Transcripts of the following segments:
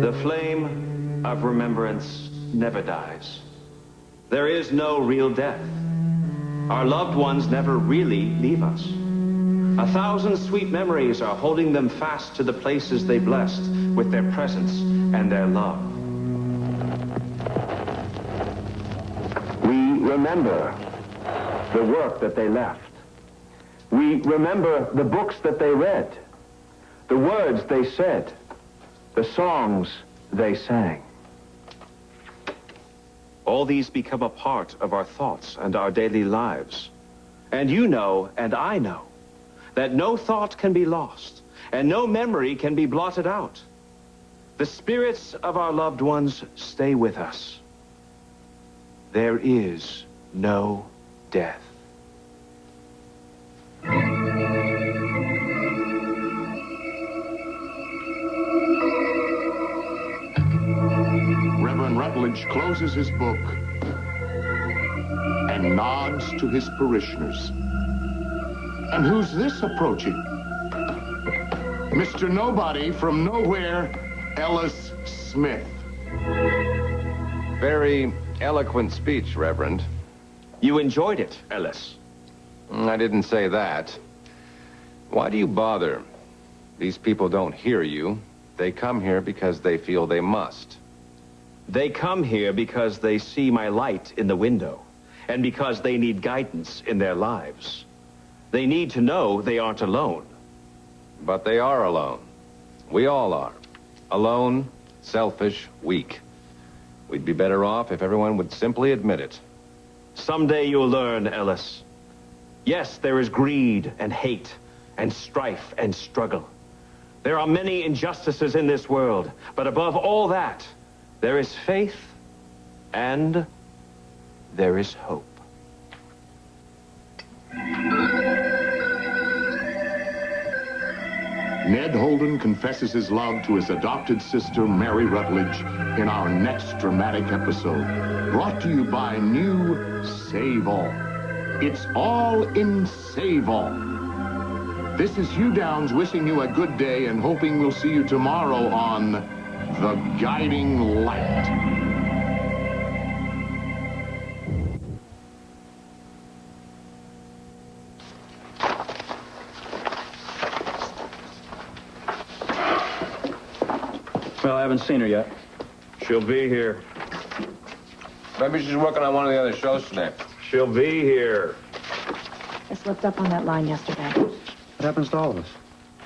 The flame of remembrance never dies. There is no real death. Our loved ones never really leave us. 1,000 sweet memories are holding them fast to the places they blessed with their presence and their love. We remember the work that they left. We remember the books that they read, the words they said, the songs they sang. All these become a part of our thoughts and our daily lives. And you know, and I know, that no thought can be lost, and no memory can be blotted out. The spirits of our loved ones stay with us. There is no death. Reverend Rutledge closes his book and nods to his parishioners. And who's this approaching? Mr. Nobody from nowhere, Ellis Smith. Very eloquent speech, Reverend. You enjoyed it, Ellis. I didn't say that. Why do you bother? These people don't hear you. They come here because they feel they must. They come here because they see my light in the window, and because they need guidance in their lives. They need to know they aren't alone. But they are alone. We all are. Alone, selfish, weak. We'd be better off if everyone would simply admit it. Someday you'll learn, Ellis. Yes, there is greed and hate and strife and struggle. There are many injustices in this world, but above all that, there is faith and there is hope. Ned Holden confesses his love to his adopted sister, Mary Rutledge, in our next dramatic episode. Brought to you by new Save All. It's all in Save All. This is Hugh Downs wishing you a good day and hoping we'll see you tomorrow on The Guiding Light. Well, I haven't seen her yet. She'll be here. Maybe she's working on one of the other shows today. She'll be here. I slipped up on that line yesterday. What happens to all of us?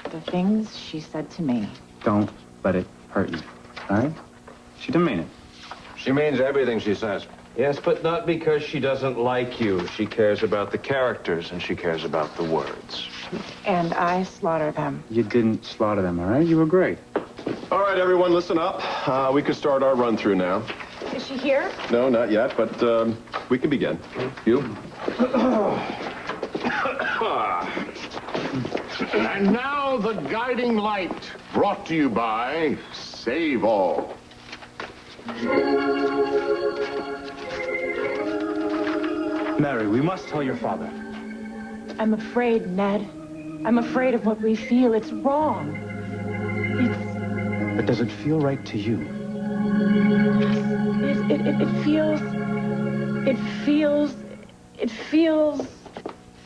The things she said to me. Don't let it hurt you, all right? She didn't mean it. She means everything she says. Yes, but not because she doesn't like you. She cares about the characters and she cares about the words. And I slaughter them. You didn't slaughter them, all right? You were great. All right, everyone, listen up. We can start our run-through now. Is she here? No, not yet, but we can begin. You? And now The Guiding Light, brought to you by Save All. Mary, we must tell your father. I'm afraid, Ned. I'm afraid of what we feel. It's wrong. But does it feel right to you? It feels...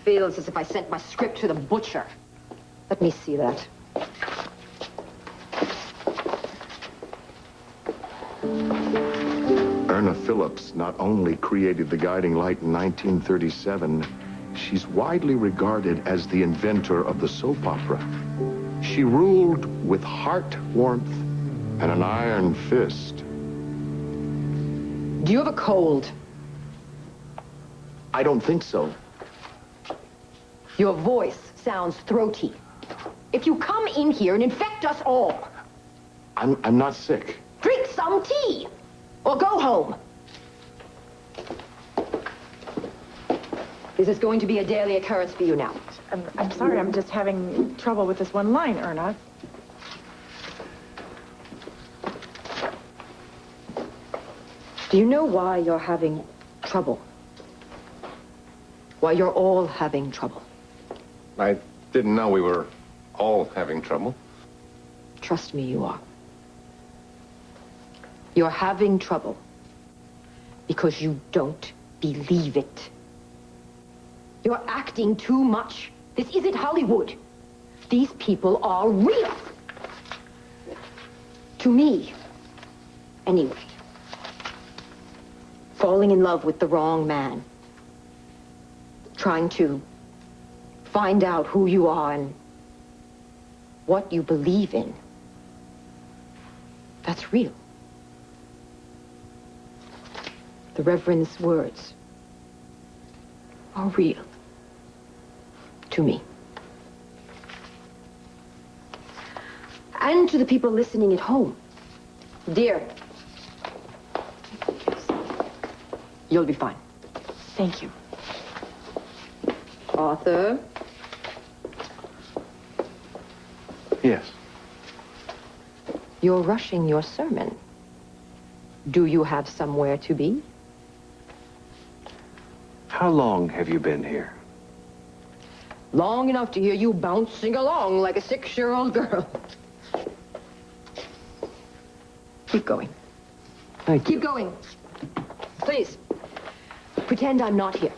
Feels as if I sent my script to the butcher. Let me see that. Erna Phillips not only created The Guiding Light in 1937, she's widely regarded as the inventor of the soap opera. She ruled with heart warmth and an iron fist. Do you have a cold? I don't think so. Your voice sounds throaty. If you come in here and infect us all, I'm not sick. drink some tea or go home. This is going to be a daily occurrence for you now. I'm sorry, I'm just having trouble with this one line, Erna. Do you know why you're having trouble? Why you're all having trouble? I didn't know we were all having trouble. Trust me, you are. You're having trouble because you don't believe it. You're acting too much. This isn't Hollywood. These people are real. To me, anyway. Falling in love with the wrong man. Trying to find out who you are and what you believe in. That's real. The Reverend's words are real. To me. And to the people listening at home. Dear, you'll be fine. Thank you. Arthur? Yes. You're rushing your sermon. Do you have somewhere to be? How long have you been here? Long enough to hear you bouncing along like a 6-year-old girl. Keep going. Thank you. Keep going. Please. Pretend I'm not here.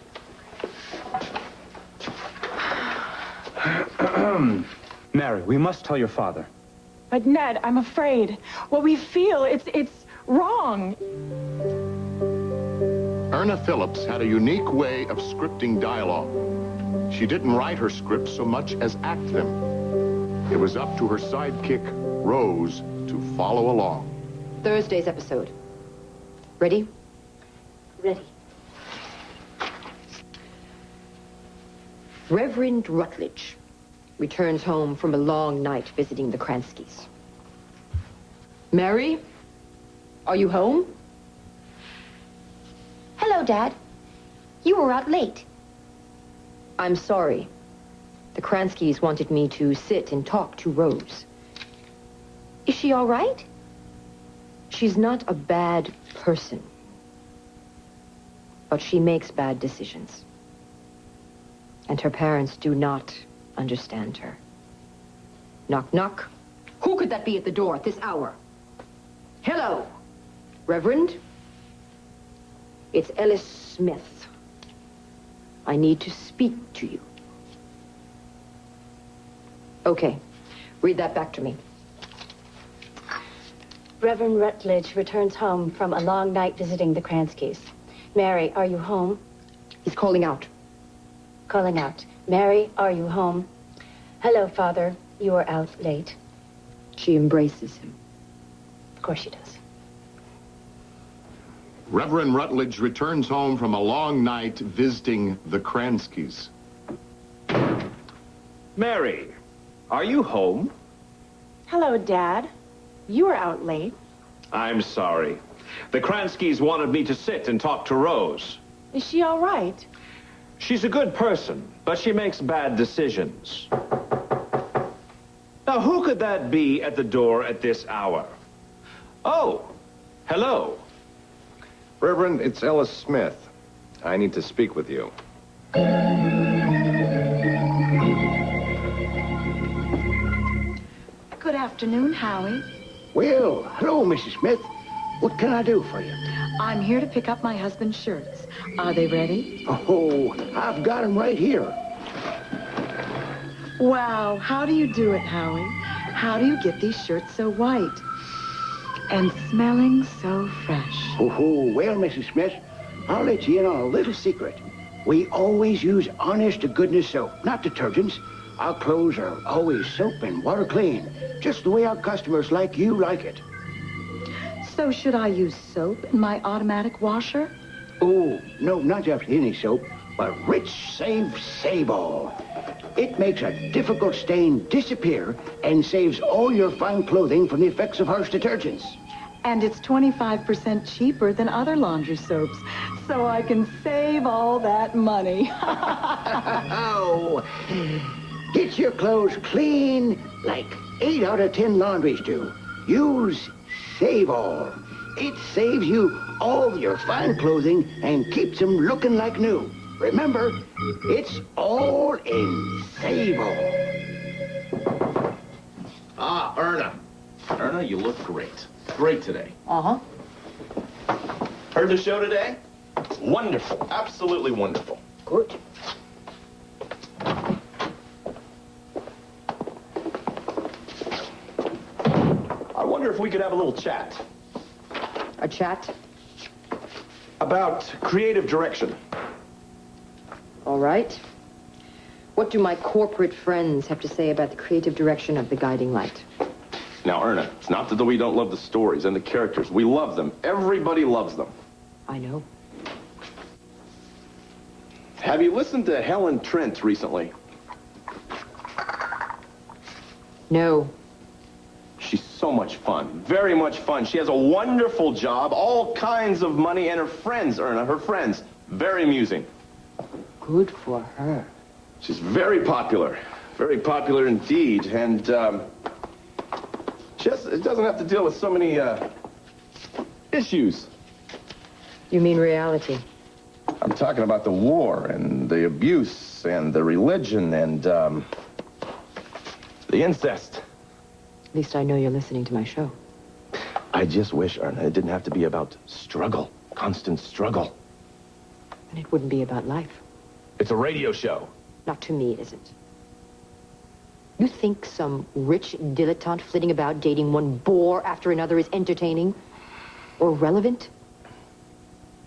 Mary, we must tell your father. But Ned, I'm afraid. What we feel, it's wrong. Erna Phillips had a unique way of scripting dialogue. She didn't write her scripts so much as act them. It was up to her sidekick, Rose, to follow along. Thursday's episode. Ready? Ready. Reverend Rutledge returns home from a long night visiting the Kranskys. Mary, are you home? Hello, Dad. You were out late. I'm sorry. The Kranskys wanted me to sit and talk to Rose. Is she all right? She's not a bad person. But she makes bad decisions. And her parents do not understand her. Knock, knock. Who could that be at the door at this hour? Hello, Reverend. It's Ellis Smith. I need to speak to you. Okay, read that back to me. Reverend Rutledge returns home from a long night visiting the Kranskys. Mary, are you home? He's calling out. Calling out. Mary, are you home? Hello, Father. You are out late. She embraces him. Of course she does. Reverend Rutledge returns home from a long night visiting the Kranskys. Mary, are you home? Hello, Dad. You were out late. I'm sorry. The Kranskys wanted me to sit and talk to Rose. Is she all right? She's a good person, but she makes bad decisions. Now, who could that be at the door at this hour? Oh, hello. Reverend, it's Ellis Smith. I need to speak with you. Good afternoon, Howie. Well, hello, Mrs. Smith. What can I do for you? I'm here to pick up my husband's shirts. Are they ready? Oh, I've got 'em right here. Wow, how do you do it, Howie? How do you get these shirts so white? And smelling so fresh. Oh, well, Mrs. Smith, I'll let you in on a little secret. We always use honest-to-goodness soap, not detergents. Our clothes are always soap and water clean, just the way our customers like you like it. So should I use soap in my automatic washer? Oh, no, not just any soap, but Rich Save Save-All. It makes a difficult stain disappear and saves all your fine clothing from the effects of harsh detergents. And it's 25% cheaper than other laundry soaps, so I can save all that money. Oh, get your clothes clean like 8 out of 10 laundries do. Use Save-All. It saves you all your fine clothing and keeps them looking like new. Remember, it's all in Save-All. Ah, Erna. Erna, you look great. Great today. Uh-huh. Heard the show today? Wonderful. Absolutely wonderful. Good. I wonder if we could have a little chat A chat? about creative direction. All right. What do my corporate friends have to say about the creative direction of The Guiding Light? Now, Erna, it's not that we don't love the stories and the characters. We love them. Everybody loves them. I know. Have you listened to Helen Trent recently? No. She's so much fun. Very much fun. She has a wonderful job, all kinds of money, and her friends, Erna, her friends, very amusing. Good for her. She's very popular indeed, and she doesn't have to deal with so many issues. You mean reality? I'm talking about the war and the abuse and the religion and the incest. At least I know you're listening to my show. I just wish, Erna, it didn't have to be about struggle, constant struggle. And it wouldn't be about life. It's a radio show. Not to me, it isn't. You think some rich dilettante flitting about dating one bore after another is entertaining or relevant?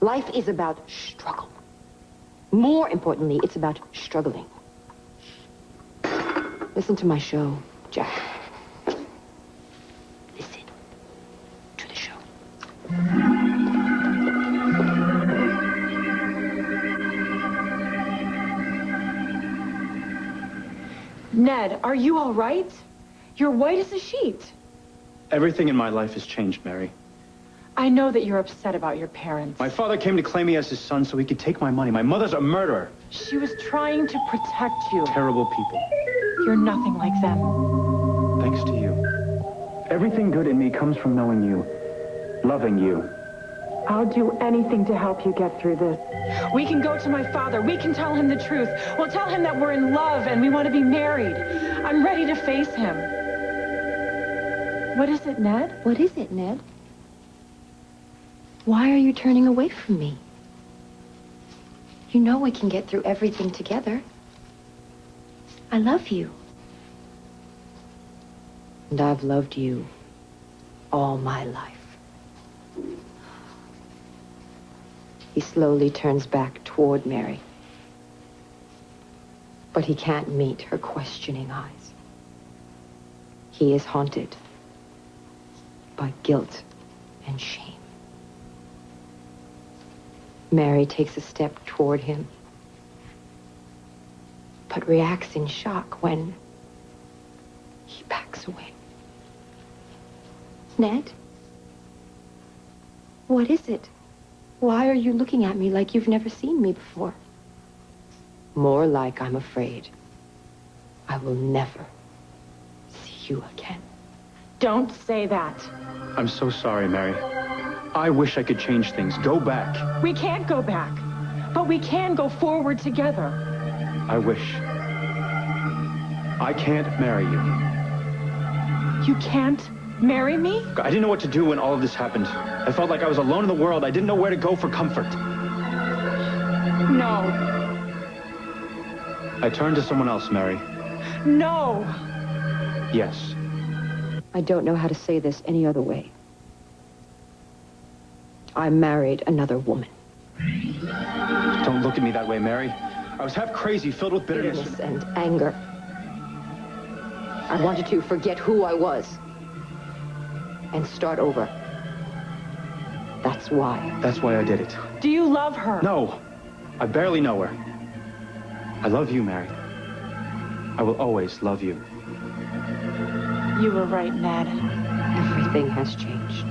Life is about struggle. More importantly, it's about struggling. Listen to my show, Jack. Listen to the show. Ned, are you all right? You're white as a sheet. Everything in my life has changed, Mary. I know that you're upset about your parents. My father came to claim me as his son so he could take my money. My mother's a murderer. She was trying to protect you. Terrible people. You're nothing like them. Thanks to you. Everything good in me comes from knowing you, loving you. I'll do anything to help you get through this. We can go to my father. We can tell him the truth. We'll tell him that we're in love and we want to be married. I'm ready to face him. What is it, Ned? What is it, Ned? Why are you turning away from me? You know we can get through everything together. I love you. And I've loved you all my life. He slowly turns back toward Mary. But he can't meet her questioning eyes. He is haunted by guilt and shame. Mary takes a step toward him, but reacts in shock when he backs away. Ned? What is it? Why are you looking at me like you've never seen me before? More like I'm afraid I will never see you again. Don't say that. I'm so sorry, Mary. I wish I could change things. Go back. We can't go back, but we can go forward together. I wish. I can't marry you. You can't marry me? I didn't know what to do when all of this happened. I felt like I was alone in the world. I didn't know where to go for comfort. No. I turned to someone else, Mary. No. Yes. I don't know how to say this any other way. I married another woman. Don't look at me that way, Mary. I was half crazy, filled with bitterness. And anger. I wanted to forget who I was and start over. That's why. That's why I did it. Do you love her? No. I barely know her. I love you, Mary. I will always love you. You were right, Ned. Everything has changed.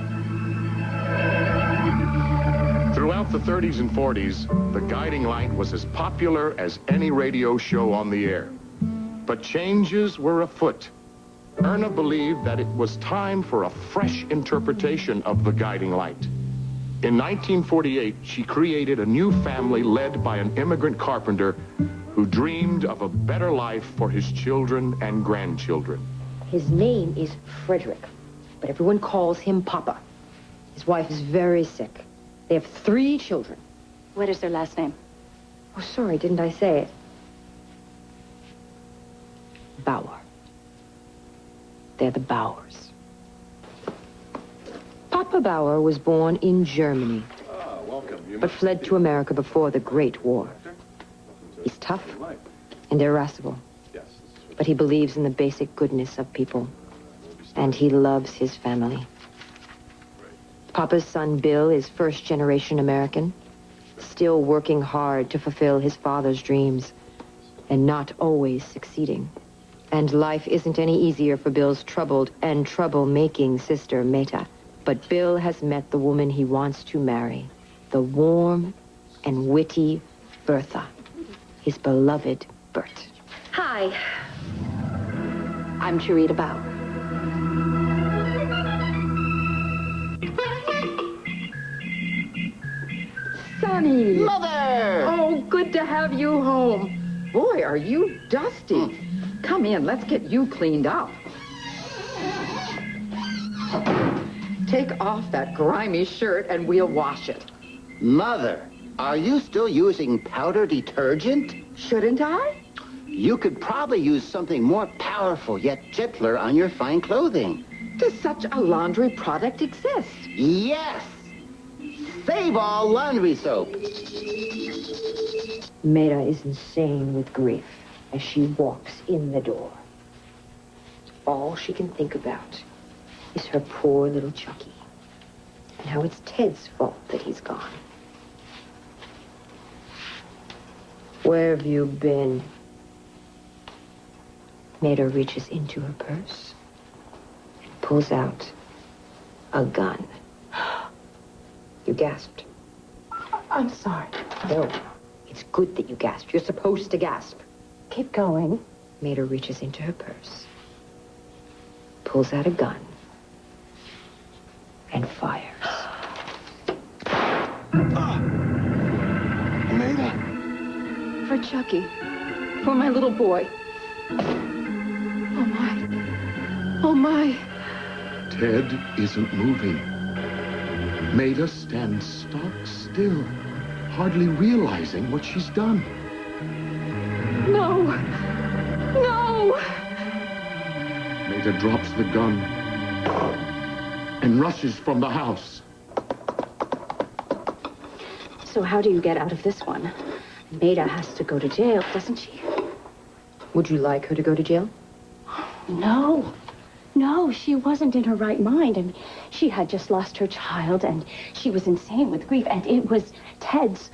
Throughout the 30s and 40s, The Guiding Light was as popular as any radio show on the air. But changes were afoot. Erna believed that it was time for a fresh interpretation of The Guiding Light. In 1948, she created a new family led by an immigrant carpenter who dreamed of a better life for his children and grandchildren. His name is Frederick, but everyone calls him Papa. His wife is very sick. They have 3 children. What is their last name? Oh, sorry, didn't I say it? Bauer. They're the Bauers. Papa Bauer was born in Germany, but fled to America before the Great War. He's tough and irascible, but he believes in the basic goodness of people, and he loves his family. Papa's son, Bill, is first-generation American, still working hard to fulfill his father's dreams, and not always succeeding. And life isn't any easier for Bill's troubled and trouble-making sister, Meta. But Bill has met the woman he wants to marry, the warm and witty Bertha, his beloved Bert. Hi. I'm Charita Bauer. Sonny! Mother! Oh, good to have you home. Boy, are you dusty. Come in, let's get you cleaned up. Take off that grimy shirt and we'll wash it. Mother, are you still using powder detergent? Shouldn't I? You could probably use something more powerful yet gentler on your fine clothing. Does such a laundry product exist? Yes! Save All laundry soap. Meta is insane with grief as she walks in the door. All she can think about is her poor little Chucky, and how it's Ted's fault that he's gone. Where have you been? Meta reaches into her purse and pulls out a gun. You gasped. I'm sorry. No, it's good that you gasped. You're supposed to gasp. Keep going. Meta reaches into her purse, pulls out a gun, and fires. Maida? For Chucky. For my little boy. Oh, my. Oh, my. Ted isn't moving. Maida stands stock still, hardly realizing what she's done. No. No. Maida drops the gun and rushes from the house. So how do you get out of this one? Maida has to go to jail, doesn't she? Would you like her to go to jail? No. No, she wasn't in her right mind. I mean, she had just lost her child, and she was insane with grief, and it was Ted's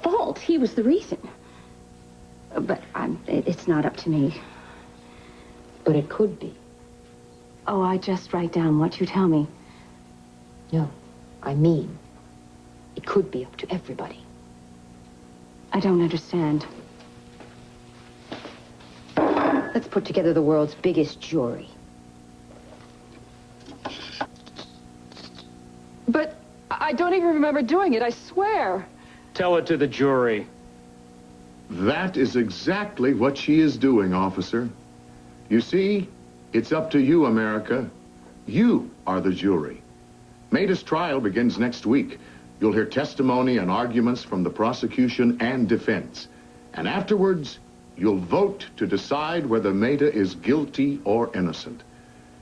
fault. He was the reason. But it's not up to me. But it could be. Oh, I just write down what you tell me. No, I mean, it could be up to everybody. I don't understand. Let's put together the world's biggest jury. But I don't even remember doing it, I swear. Tell it to the jury. That is exactly what she is doing, officer. You see, it's up to you, America. You are the jury. Maida's trial begins next week. You'll hear testimony and arguments from the prosecution and defense. And afterwards, you'll vote to decide whether Maida is guilty or innocent.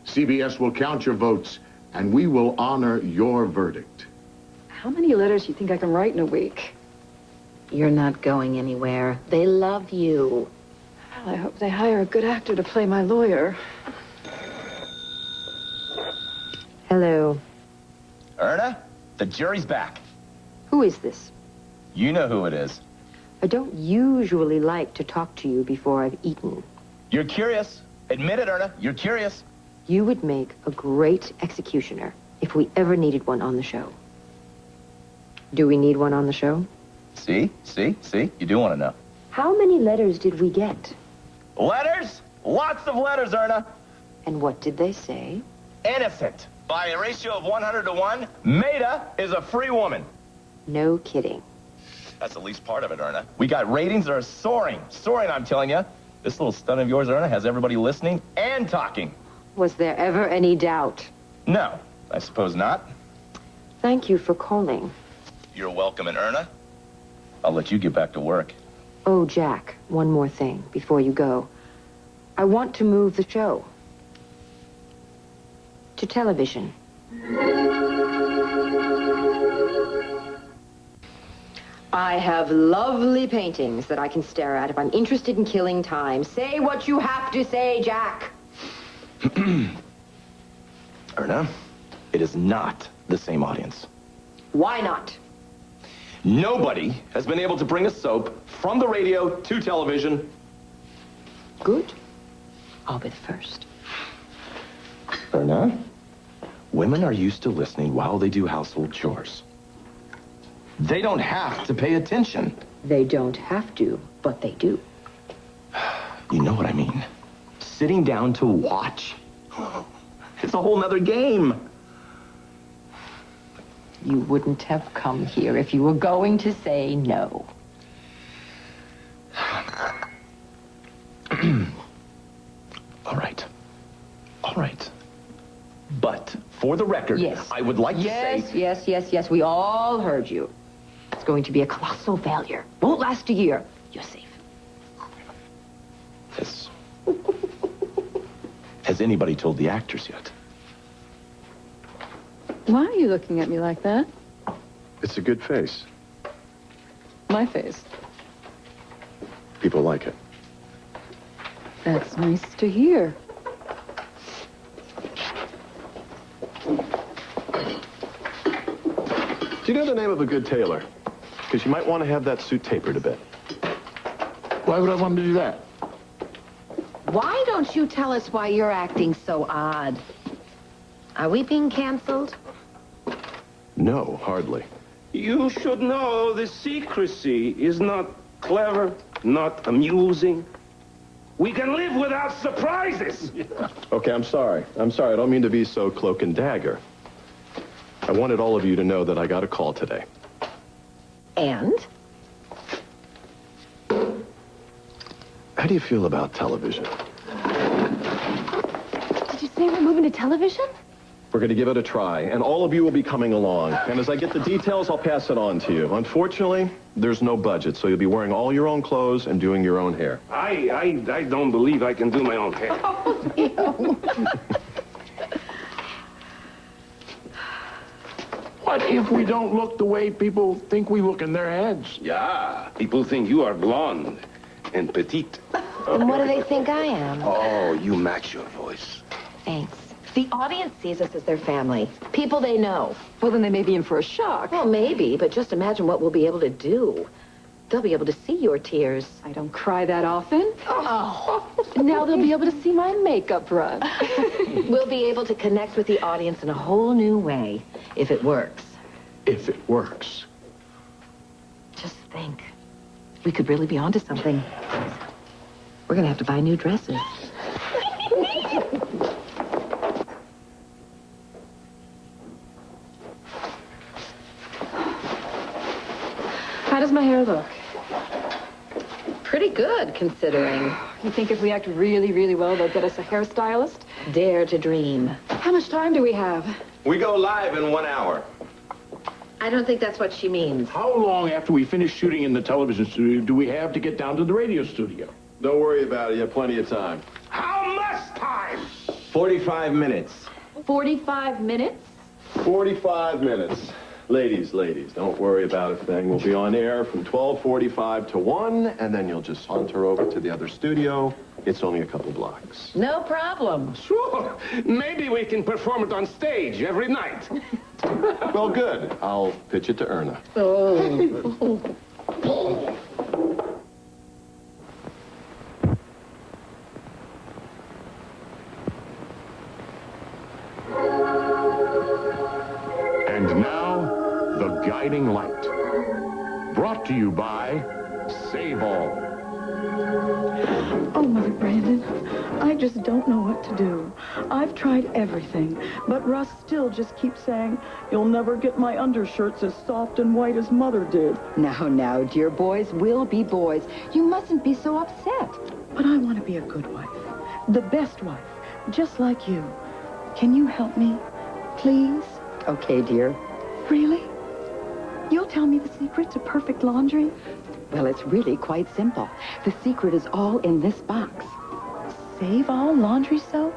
CBS will count your votes, and we will honor your verdict. How many letters do you think I can write in a week? You're not going anywhere. They love you. Well, I hope they hire a good actor to play my lawyer. Hello. Erna, the jury's back. Who is this? You know who it is. I don't usually like to talk to you before I've eaten. You're curious. Admit it, Erna. You're curious. You would make a great executioner if we ever needed one on the show. Do we need one on the show? See? You do want to know. How many letters did we get? Letters? Lots of letters, Erna. And what did they say? Innocent. By a ratio of 100 to 1, Maida is a free woman. No kidding. That's the least part of it, Erna. We got ratings that are soaring. Soaring, I'm telling you. This little stunt of yours, Erna, has everybody listening and talking. Was there ever any doubt? No, I suppose not. Thank you for calling. You're welcome. And Erna, I'll let you get back to work. Oh, Jack, one more thing before you go. I want to move the show to television. I have lovely paintings that I can stare at if I'm interested in killing time. Say what you have to say, Jack. Erna, it is not the same audience. Why not? Nobody has been able to bring a soap from the radio to television. Good. I'll be the first. Erna, women are used to listening while they do household chores. They don't have to pay attention. They don't have to, but they do. You know what I mean. Sitting down to watch, it's a whole nother game. You wouldn't have come here if you were going to say no. All right. All right. But for the record, yes. I would like to say... Yes. We all heard you. It's going to be a colossal failure. Won't last a year. You're safe. Has anybody told the actors yet? Why are you looking at me like that? It's a good face. My face. People like it. That's nice to hear. Do you know the name of a good tailor? Because you might want to have that suit tapered a bit. Why would I want to do that? Why don't you tell us why you're acting so odd? Are we being canceled? No, hardly. You should know the secrecy is not clever, not amusing. We can live without surprises. Okay, I'm sorry. I don't mean to be so cloak and dagger. I wanted all of you to know that I got a call today. And? How do you feel about television? Did you say we're moving to television? We're going to give it a try, and all of you will be coming along. And as I get the details, I'll pass it on to you. Unfortunately, there's no budget, so you'll be wearing all your own clothes and doing your own hair. I don't believe I can do my own hair. What if we don't look the way people think we look in their heads? Yeah, people think you are blonde and petite. And what do they think I am? Oh, you match your voice. Thanks. The audience sees us as their family. People they know. Well, then they may be in for a shock. Well, maybe, but just imagine what we'll be able to do. They'll be able to see your tears. I don't cry that often. Oh. Now they'll be able to see my makeup run. We'll be able to connect with the audience in a whole new way, if it works. If it works. Just think. We could really be onto something. We're gonna have to buy new dresses. How does my hair look? Pretty good, considering. You think if we act really, really well, they'll get us a hairstylist? Dare to dream. How much time do we have? We go live in 1 hour. I don't think that's what she means. How long after we finish shooting in the television studio do we have to get down to the radio studio? Don't worry about it. You have plenty of time. How much time? 45 minutes. 45 minutes? 45 minutes. Ladies, don't worry about a thing. We'll be on air from 12:45 to 1, and then you'll just saunter over to the other studio. It's only a couple blocks. No problem. Sure. Maybe we can perform it on stage every night. Well, good. I'll pitch it to Erna. Oh. And now, the guiding light. Brought to you by Save All. Oh, Mother Brandon, I just don't know what to do. I've tried everything, but Russ still just keeps saying, "You'll never get my undershirts as soft and white as Mother did." Now, dear boys will be boys. You mustn't be so upset. But I want to be a good wife, the best wife, just like you. Can you help me, please? Okay, dear. Really? You'll tell me the secret to perfect laundry? Well, it's really quite simple. The secret is all in this box. Save All laundry soap?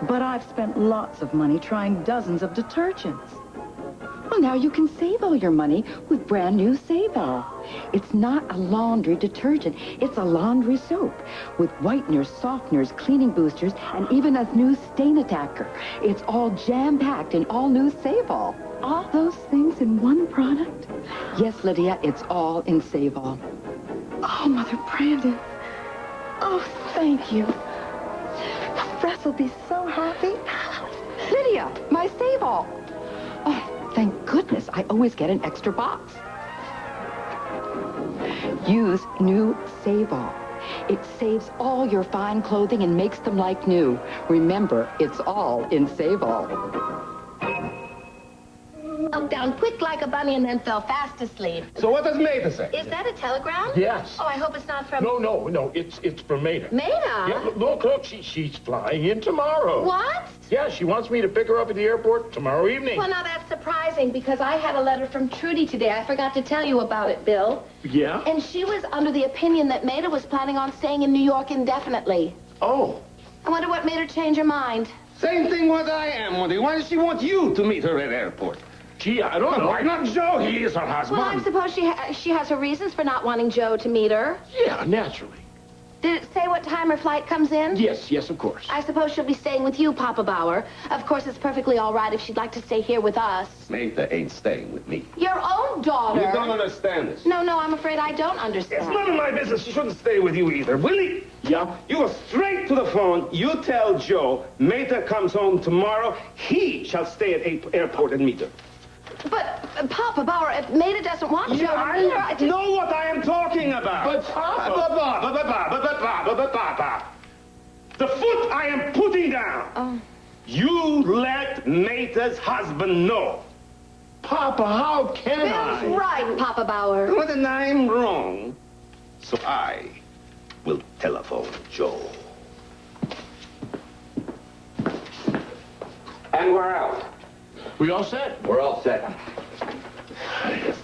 But I've spent lots of money trying dozens of detergents. Well, now you can save all your money with brand new Save All. It's not a laundry detergent. It's a laundry soap with whiteners, softeners, cleaning boosters, and even a new stain attacker. It's all jam-packed in all new Save All. All those things in one product? Yes, Lydia, it's all in Save All. Oh, Mother Brandon. Oh, thank you. Russ will be so happy. Lydia, my Save All. Oh, thank goodness. I always get an extra box. Use new Save All. It saves all your fine clothing and makes them like new. Remember, it's all in Save All. Fell down quick like a bunny and then fell fast asleep. So what does Maida say? Is that a telegram? Yes. Oh, I hope it's not from... No, it's from Maida. Maida? Yeah, look, she's flying in tomorrow. What? Yeah, she wants me to pick her up at the airport tomorrow evening. Well, now that's surprising because I had a letter from Trudy today. I forgot to tell you about it, Bill. Yeah? And she was under the opinion that Maida was planning on staying in New York indefinitely. Oh. I wonder what made her change her mind. Same thing what I am wondering. Why does she want you to meet her at the airport? Gee, I don't know. Why not Joe? He is her husband. Well, I suppose she has her reasons for not wanting Joe to meet her. Yeah, naturally. Did it say what time her flight comes in? Yes, of course. I suppose she'll be staying with you, Papa Bauer. Of course, it's perfectly all right if she'd like to stay here with us. Maida ain't staying with me. Your own daughter? You don't understand this. No, I'm afraid I don't understand. It's none of my business. She shouldn't stay with you either. Willie? Yeah? You go straight to the phone. You tell Joe Maida comes home tomorrow. He shall stay at airport and meet her. But, Papa Bauer, if Maida doesn't want Joe to meet her, I know what I am talking about. But Papa. The foot I am putting down. Oh. You let Maida's husband know. Papa, how can I? Bill's right, Papa Bauer. Well, then I'm wrong. So I will telephone Joe. And we're out. We all set? We're all set.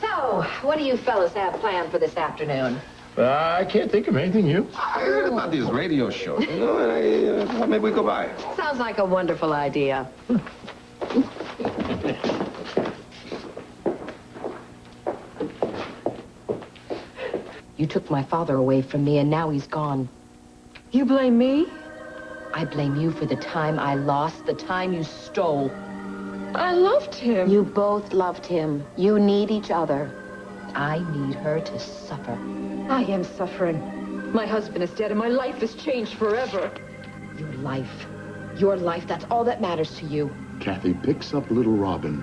So, what do you fellas have planned for this afternoon? I can't think of anything new. I heard about these radio shows, you know, and I thought maybe we go by. Sounds like a wonderful idea. You took my father away from me, and now he's gone. You blame me? I blame you for the time I lost, the time you stole. I loved him. You both loved him. You need each other. I need her to suffer. I am suffering. My husband is dead and my life has changed forever. Your life, that's all that matters to you. Kathy picks up little Robin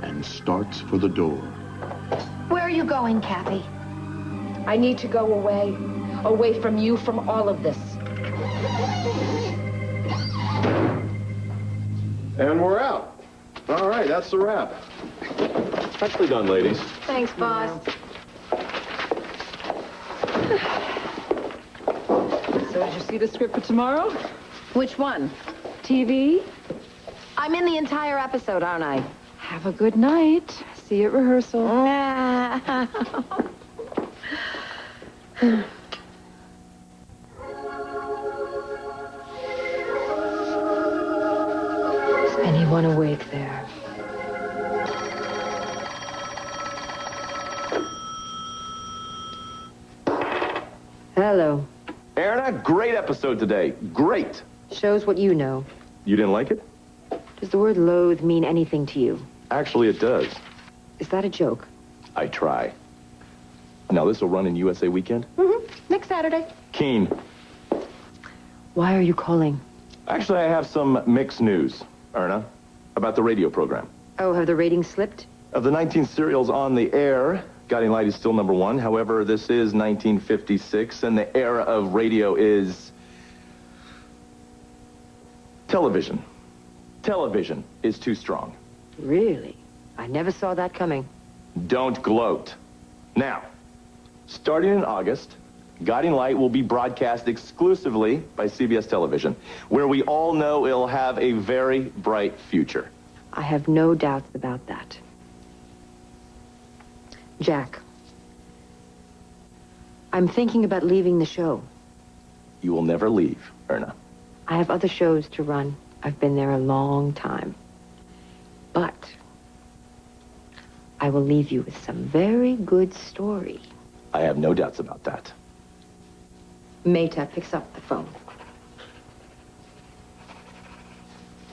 and starts for the door. Where are you going, Kathy? I need to go away. Away from you, from all of this. And we're out. All right, that's the wrap. Nicely done, ladies. Thanks, boss. So did you see the script for tomorrow? Which one? TV? I'm in the entire episode, aren't I? Have a good night. See you at rehearsal. Is anyone awake there? Hello. Erna, great episode today. Great. Shows what you know. You didn't like it? Does the word loathe mean anything to you? Actually, it does. Is that a joke? I try. Now, this will run in USA Weekend? Mm-hmm. Next Saturday. Keen. Why are you calling? Actually, I have some mixed news, Erna, about the radio program. Oh, have the ratings slipped? Of the 19 serials on the air, Guiding Light is still number one. However, this is 1956, and the era of radio is television. Television is too strong. Really? I never saw that coming. Don't gloat. Now, starting in August, Guiding Light will be broadcast exclusively by CBS Television, where we all know it'll have a very bright future. I have no doubts about that. Jack, I'm thinking about leaving the show. You will never leave, Erna. I have other shows to run. I've been there a long time. But I will leave you with some very good story. I have no doubts about that. Meta picks up the phone.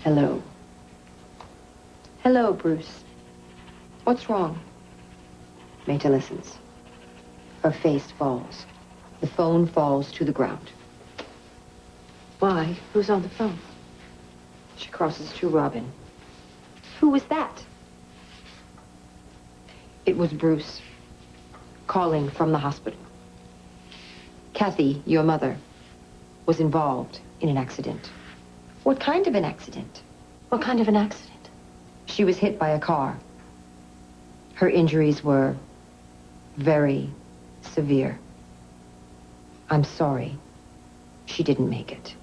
Hello. Hello, Bruce. What's wrong? Meta listens. Her face falls. The phone falls to the ground. Why? Who's on the phone? She crosses to Robin. Who was that? It was Bruce, calling from the hospital. Kathy, your mother, was involved in an accident. What kind of an accident? What kind of an accident? She was hit by a car. Her injuries were very severe. I'm sorry. She didn't make it.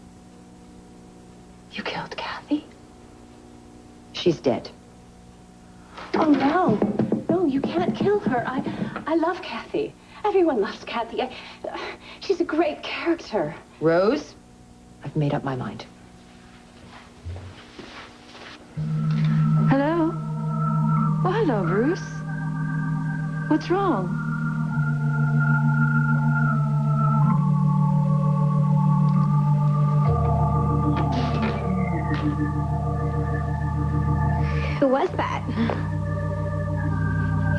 You killed Kathy? She's dead. Oh, no. No, you can't kill her. I love Kathy. Everyone loves Kathy. She's a great character. Rose, I've made up my mind. Hello? Oh, hello, Bruce. What's wrong? Who was that?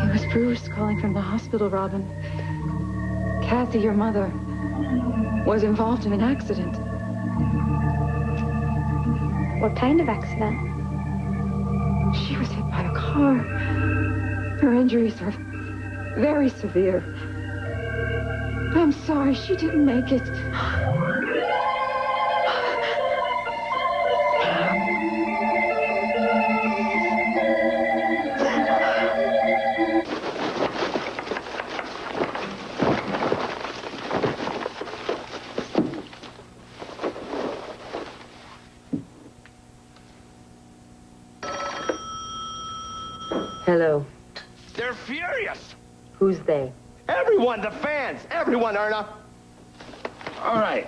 It was Bruce calling from the hospital, Robin. Kathy, your mother, was involved in an accident. What kind of accident? She was hit by a car. Her injuries are very severe. I'm sorry, she didn't make it. Hello. They're furious. Who's they? Everyone, the fans. Everyone, Erna. All right.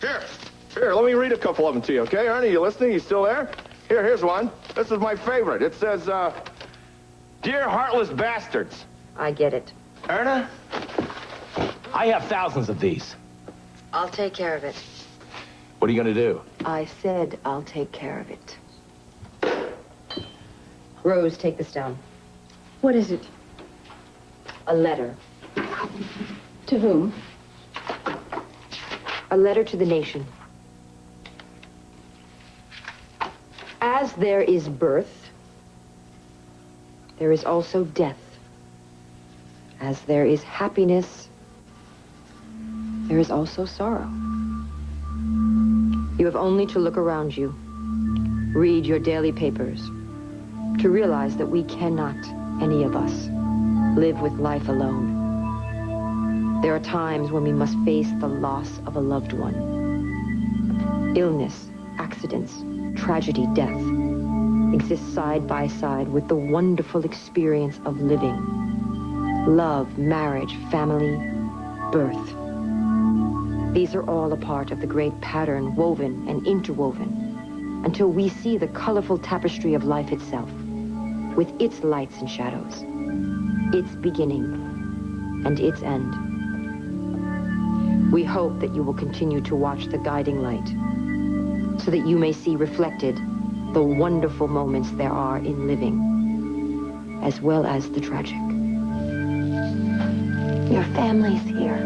Here, let me read a couple of them to you, okay? Erna, you listening? You still there? Here's one. This is my favorite. It says, Dear Heartless Bastards. I get it. Erna, I have thousands of these. I'll take care of it. What are you going to do? I said I'll take care of it. Rose, take this down. What is it? A letter. To whom? A letter to the nation. As there is birth, there is also death. As there is happiness, there is also sorrow. You have only to look around you, read your daily papers, to realize that we cannot, any of us, live with life alone. There are times when we must face the loss of a loved one. Illness, accidents, tragedy, death exist side by side with the wonderful experience of living. Love, marriage, family, birth. These are all a part of the great pattern woven and interwoven until we see the colorful tapestry of life itself, with its lights and shadows, its beginning and its end. We hope that you will continue to watch the guiding light so that you may see reflected the wonderful moments there are in living, as well as the tragic. Your family's here.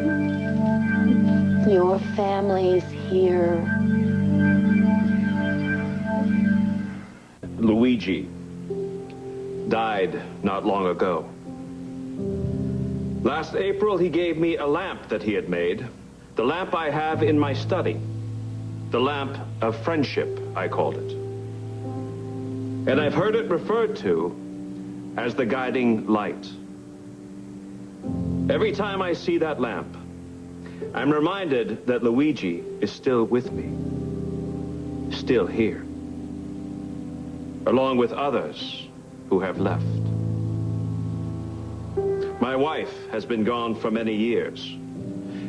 Your family's here. Luigi died not long ago. Last April, he gave me a lamp that he had made, the lamp I have in my study. The lamp of friendship, I called it. And I've heard it referred to as the guiding light. Every time I see that lamp, I'm reminded that Luigi is still with me, still here, along with others who have left. My wife has been gone for many years,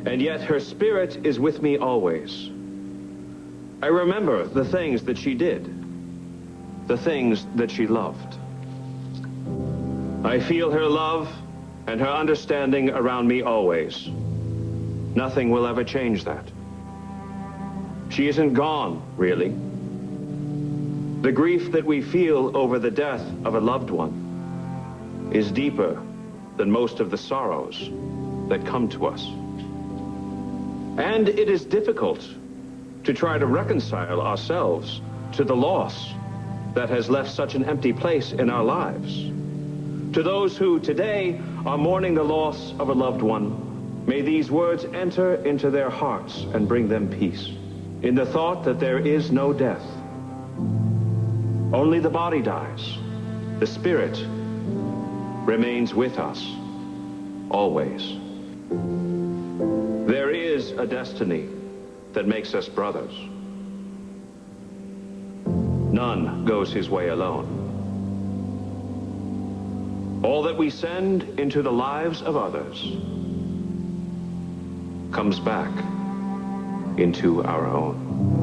and yet her spirit is with me always. I remember the things that she did, the things that she loved. I feel her love and her understanding around me always. Nothing will ever change that. She isn't gone, really. The grief that we feel over the death of a loved one is deeper than most of the sorrows that come to us. And it is difficult to try to reconcile ourselves to the loss that has left such an empty place in our lives. To those who today are mourning the loss of a loved one, may these words enter into their hearts and bring them peace. In the thought that there is no death. Only the body dies. The spirit remains with us, always. There is a destiny that makes us brothers. None goes his way alone. All that we send into the lives of others comes back into our own.